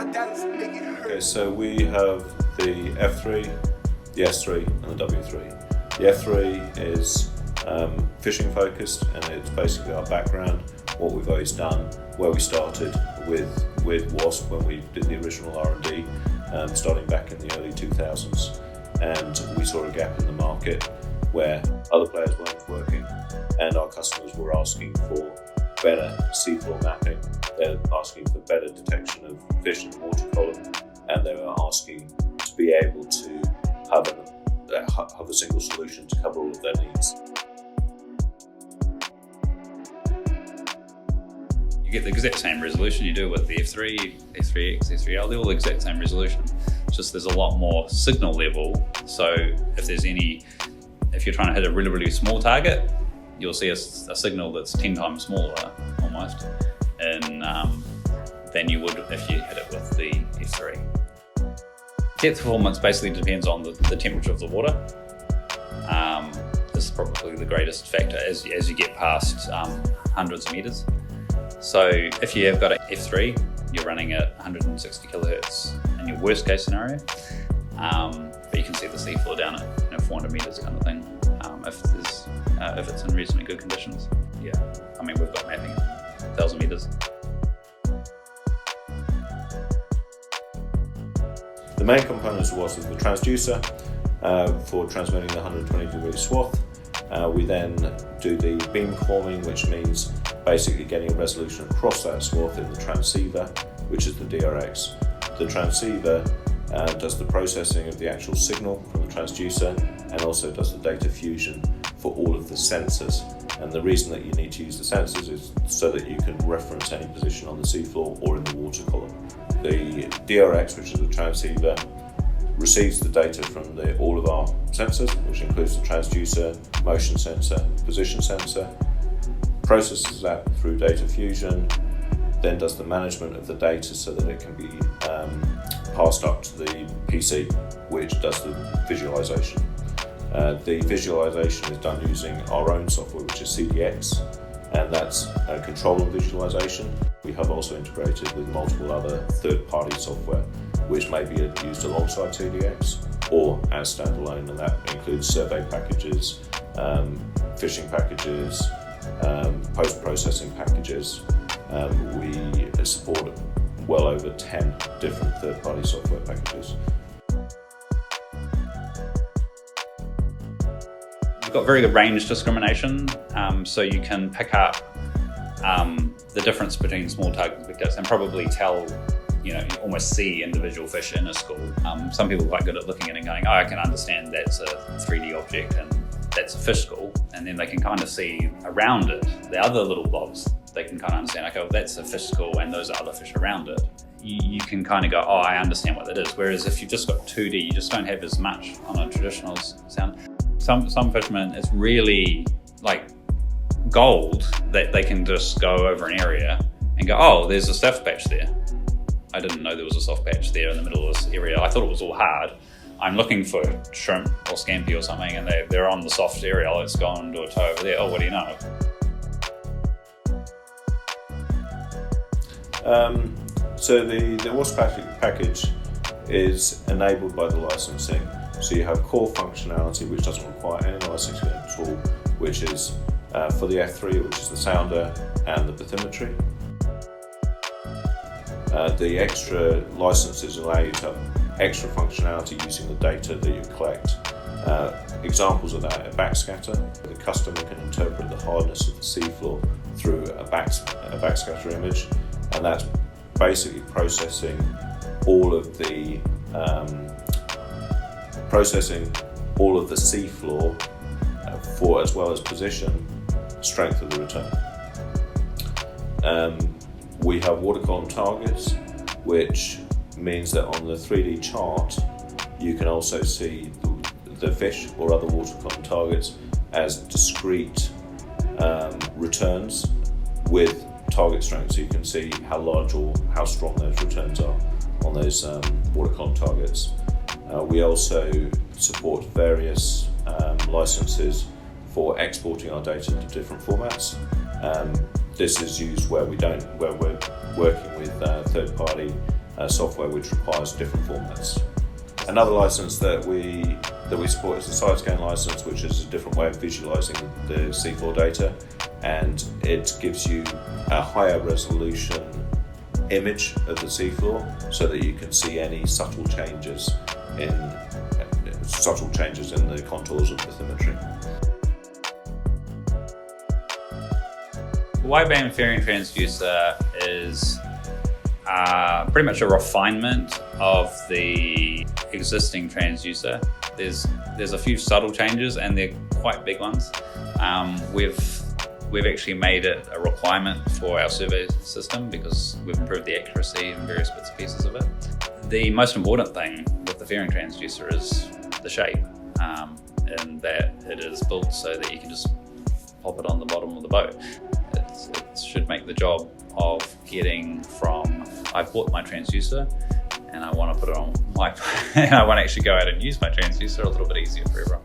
Okay, so we have the F3, the S3 and the W3. The F3 is fishing focused, and it's basically our background, what we've always done, where we started with WASSP when we did the original R&D, starting back in the early 2000s, and we saw a gap in the market where other players weren't working, and our customers were asking for better seafloor mapping. They're asking for better detection of fish in the water column, and they were asking to be able to have a single solution to cover all of their needs. You get the exact same resolution you do with the F3, F3X, F3L, they're all the exact same resolution. It's just there's a lot more signal level, so if you're trying to hit a really, really small target, you'll see a signal that's 10 times smaller, almost, than you would if you hit it with the F3. Depth performance basically depends on the temperature of the water. This is probably the greatest factor as you get past hundreds of meters. So if you have got an F3, you're running at 160 kilohertz in your worst case scenario, but you can see the seafloor down at 400 meters kind of thing, if it's in reasonably good conditions. Yeah, I mean, we've got mapping at 1,000 meters. The main components of WASSP is the transducer for transmitting the 120-degree swath. We then do the beam forming, which means basically getting a resolution across that swath in the transceiver, which is the DRX. The transceiver does the processing of the actual signal from the transducer, and also does the data fusion for all of the sensors. And the reason that you need to use the sensors is so that you can reference any position on the seafloor or in the water column. The DRX, which is the transceiver, receives the data from all of our sensors, which includes the transducer, motion sensor, position sensor, processes that through data fusion, then does the management of the data so that it can be passed up to the PC, which does the visualization. The visualization is done using our own software, which is CDX, and that's control and visualization. We have also integrated with multiple other third-party software, which may be used alongside CDX or as standalone, and that includes survey packages, fishing packages, post-processing packages. We support well over 10 different third-party software packages. We've got very good range discrimination, so you can pick up the difference between small targets and big targets, and probably tell, you almost see individual fish in a school. Some people are quite good at looking at it and going, oh, I can understand that's a 3D object and that's a fish school, and then they can kind of see around it the other little blobs. They can kind of understand, okay, well, that's a fish school and those are other fish around it. You can kind of go, oh, I understand what that is. Whereas if you've just got 2D, you just don't have as much on a traditional sound. Some fishermen, it's really like gold that they can just go over an area and go, oh, there's a soft patch there. I didn't know there was a soft patch there in the middle of this area. I thought it was all hard. I'm looking for shrimp or scampi or something, and they're on the soft area. Let's go and do a tow over there. Oh, what do you know? So the WASSP package is enabled by the licensing. So you have core functionality, which doesn't require any licensing at all, which is for the F3, which is the sounder and the bathymetry. The extra licenses allow you to have extra functionality using the data that you collect. Examples of that are backscatter. The customer can interpret the hardness of the seafloor through a backscatter image, and that's basically processing all of the seafloor for, as well as position, strength of the return. We have water column targets, which means that on the 3D chart you can also see the fish or other water column targets as discrete returns with target strength, so you can see how large or how strong those returns are on those water column targets. We also support various licenses for exporting our data to different formats. This is used where we're working with third-party software which requires different formats. Another license that we support is the side scan license, which is a different way of visualizing the seafloor data, and it gives you a higher resolution image of the seafloor so that you can see any subtle changes in the contours of bathymetry. WIDEBAND fairing transducer is pretty much a refinement of the existing transducer. There's a few subtle changes and they're quite big ones. We've actually made it a requirement for our survey system because we've improved the accuracy in various bits and pieces of it. The most important thing with the fairing transducer is the shape, and that it is built so that you can just pop it on the bottom of the boat. It should make the job of getting from, I bought my transducer and I want to put it on my, and I want to actually go out and use my transducer a little bit easier for everyone.